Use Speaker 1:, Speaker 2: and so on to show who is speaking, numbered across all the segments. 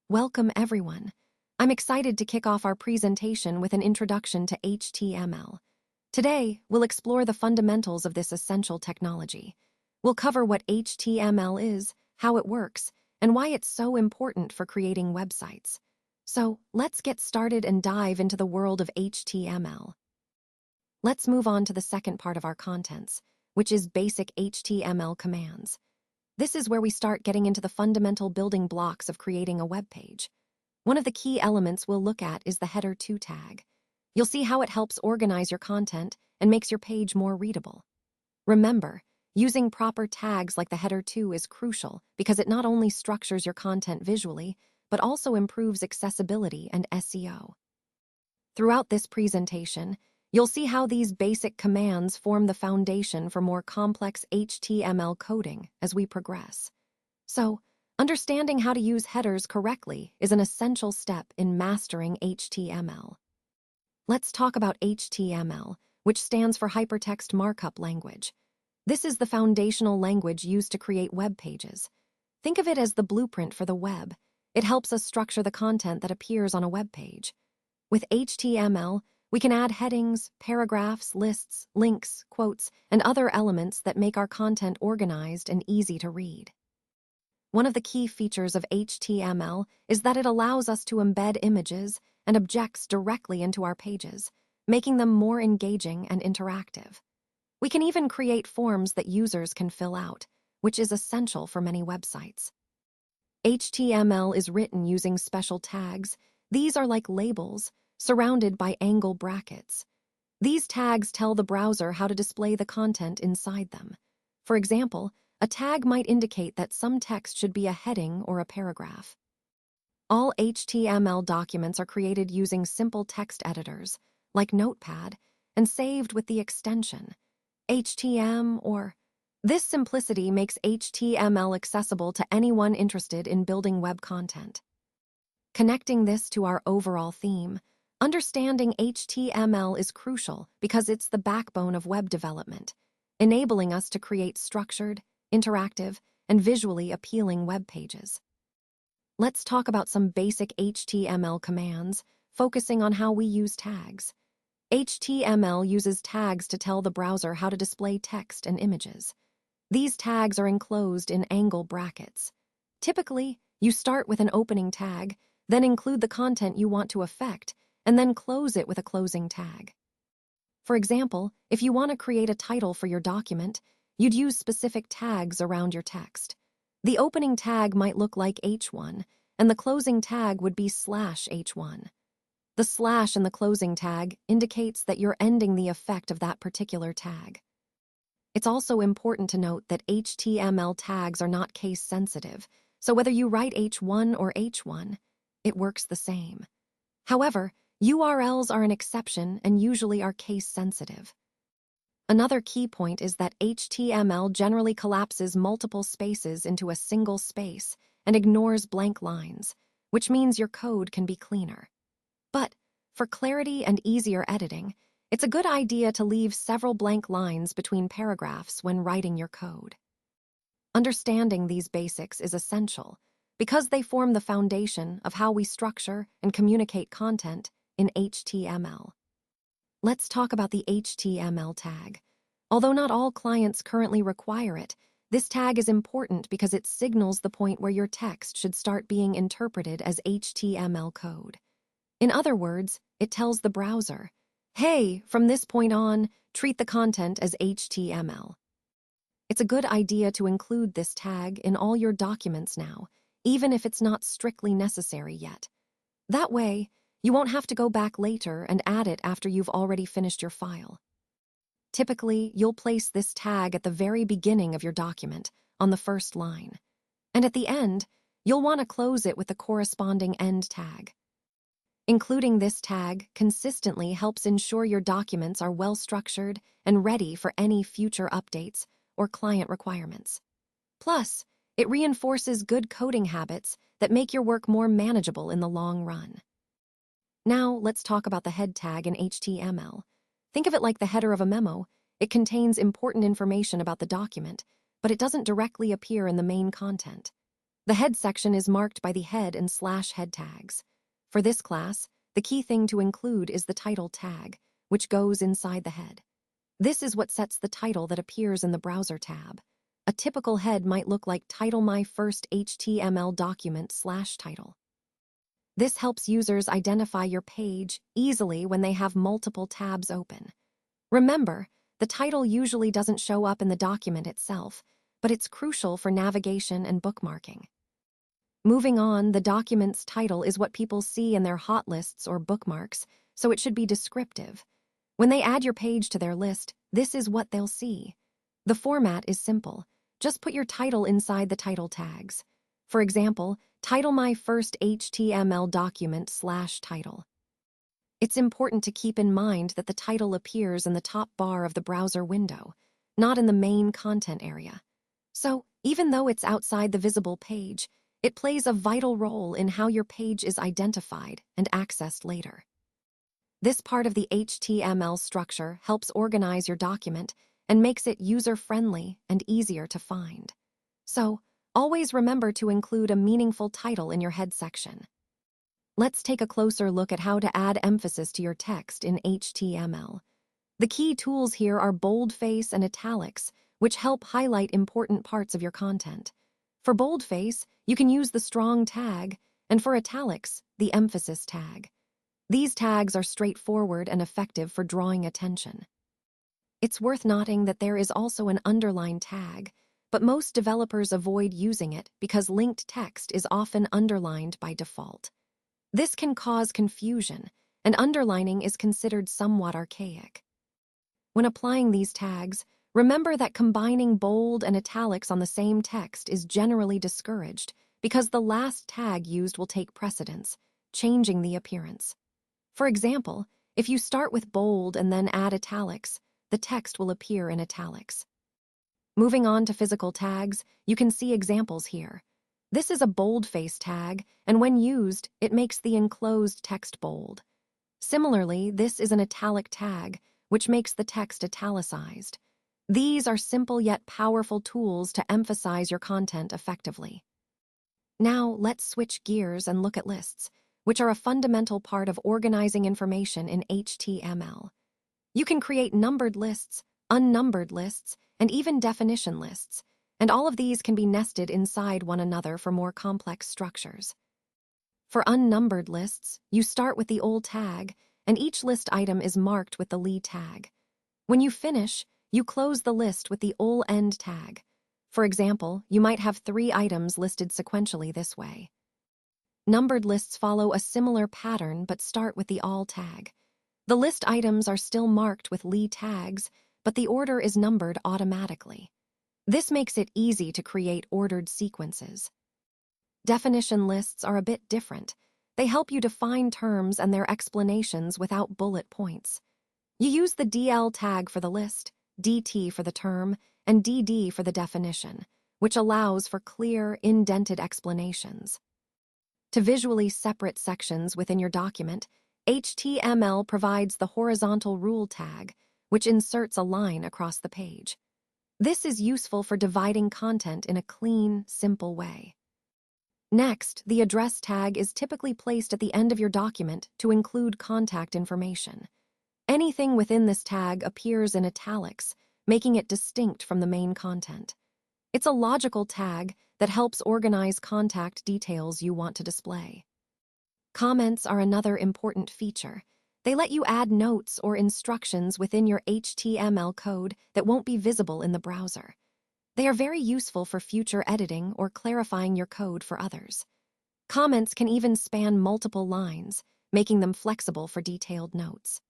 Speaker 1: Welcome, everyone. I'm excited to kick off our presentation with an introduction to HTML. Today, we'll explore the fundamentals of this essential technology. We'll cover what HTML is, how it works, and why it's so important for creating websites. So, let's get started and dive into the world of HTML. Let's move on to the second part of our contents, which is basic HTML commands. This is where we start getting into the fundamental building blocks of creating a web page. One of the key elements we'll look at is the header to tag. You'll see how it helps organize your content and makes your page more readable. Remember, using proper tags like the header to is crucial because it not only structures your content visually, but also improves accessibility and SEO. Throughout this presentation, you'll see how these basic commands form the foundation for more complex HTML coding as we progress. So, understanding how to use headers correctly is an essential step in mastering HTML. Let's talk about HTML, which stands for Hypertext Markup Language. This is the foundational language used to create web pages. Think of it as the blueprint for the web. It helps us structure the content that appears on a web page. With HTML, we can add headings, paragraphs, lists, links, quotes, and other elements that make our content organized and easy to read. One of the key features of HTML is that it allows us to embed images and objects directly into our pages, making them more engaging and interactive. We can even create forms that users can fill out, which is essential for many websites. HTML is written using special tags. These are like labels, surrounded by angle brackets. These tags tell the browser how to display the content inside them. For example, a tag might indicate that some text should be a heading or a paragraph. All HTML documents are created using simple text editors, like Notepad, and saved with the extension HTML or. This simplicity makes HTML accessible to anyone interested in building web content. Connecting this to our overall theme, understanding HTML is crucial because it's the backbone of web development, enabling us to create structured, interactive, and visually appealing web pages. Let's talk about some basic HTML commands, focusing on how we use tags. HTML uses tags to tell the browser how to display text and images. These tags are enclosed in angle brackets. Typically, you start with an opening tag, then include the content you want to affect, and then close it with a closing tag. For example, if you want to create a title for your document, you'd use specific tags around your text. The opening tag might look like H1, and the closing tag would be /H1. The slash in the closing tag indicates that you're ending the effect of that particular tag. It's also important to note that HTML tags are not case-sensitive, so whether you write H1 or H1, it works the same. However, URLs are an exception and usually are case-sensitive. Another key point is that HTML generally collapses multiple spaces into a single space and ignores blank lines, which means your code can be cleaner. But, for clarity and easier editing, it's a good idea to leave several blank lines between paragraphs when writing your code. Understanding these basics is essential because they form the foundation of how we structure and communicate content in HTML. Let's talk about the HTML tag. Although not all clients currently require it, this tag is important because it signals the point where your text should start being interpreted as HTML code. In other words, it tells the browser, hey, from this point on, treat the content as HTML. It's a good idea to include this tag in all your documents now, even if it's not strictly necessary yet. That way, you won't have to go back later and add it after you've already finished your file. Typically, you'll place this tag at the very beginning of your document, on the first line. And at the end, you'll want to close it with the corresponding end tag. Including this tag consistently helps ensure your documents are well-structured and ready for any future updates or client requirements. Plus, it reinforces good coding habits that make your work more manageable in the long run. Now, let's talk about the head tag in HTML. Think of it like the header of a memo. It contains important information about the document, but it doesn't directly appear in the main content. The head section is marked by the head and /head tags. For this class, the key thing to include is the title tag, which goes inside the head. This is what sets the title that appears in the browser tab. A typical head might look like Title My First HTML Document /title. This helps users identify your page easily when they have multiple tabs open. Remember, the title usually doesn't show up in the document itself, but it's crucial for navigation and bookmarking. Moving on, the document's title is what people see in their hot lists or bookmarks, so it should be descriptive. When they add your page to their list, this is what they'll see. The format is simple. Just put your title inside the title tags. For example, Title My First HTML Document /title. It's important to keep in mind that the title appears in the top bar of the browser window, not in the main content area. So, even though it's outside the visible page, it plays a vital role in how your page is identified and accessed later. This part of the HTML structure helps organize your document and makes it user-friendly and easier to find. So, always remember to include a meaningful title in your head section. Let's take a closer look at how to add emphasis to your text in HTML. The key tools here are boldface and italics, which help highlight important parts of your content. For boldface, you can use the strong tag, and for italics, the emphasis tag. These tags are straightforward and effective for drawing attention. It's worth noting that there is also an underline tag, but most developers avoid using it because linked text is often underlined by default. This can cause confusion, and underlining is considered somewhat archaic. When applying these tags, remember that combining bold and italics on the same text is generally discouraged because the last tag used will take precedence, changing the appearance. For example, if you start with bold and then add italics, the text will appear in italics. Moving on to physical tags, you can see examples here. This is a boldface tag, and when used, it makes the enclosed text bold. Similarly, this is an italic tag, which makes the text italicized. These are simple yet powerful tools to emphasize your content effectively. Now, let's switch gears and look at lists, which are a fundamental part of organizing information in HTML. You can create numbered lists, unnumbered lists, and even definition lists, and all of these can be nested inside one another for more complex structures. For unnumbered lists, you start with the ol tag, and each list item is marked with the li tag. When you finish, you close the list with the ol end tag. For example, you might have 3 items listed sequentially this way. Numbered lists follow a similar pattern but start with the all tag. The list items are still marked with li tags, but the order is numbered automatically. This makes it easy to create ordered sequences. Definition lists are a bit different. They help you define terms and their explanations without bullet points. You use the DL tag for the list, DT for the term, and DD for the definition, which allows for clear, indented explanations. To visually separate sections within your document, HTML provides the horizontal rule tag, which inserts a line across the page. This is useful for dividing content in a clean, simple way. Next, the address tag is typically placed at the end of your document to include contact information. Anything within this tag appears in italics, making it distinct from the main content. It's a logical tag that helps organize contact details you want to display. Comments are another important feature. They let you add notes or instructions within your HTML code that won't be visible in the browser. They are very useful for future editing or clarifying your code for others. Comments can even span multiple lines, making them flexible for detailed notes.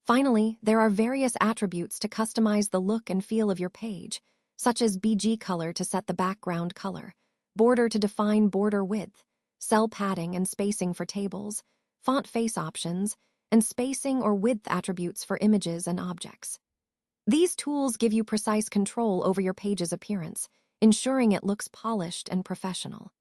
Speaker 1: Finally, there are various attributes to customize the look and feel of your page, such as BG color to set the background color, border to define border width, cell padding and spacing for tables, font face options, and spacing or width attributes for images and objects. These tools give you precise control over your page's appearance, ensuring it looks polished and professional.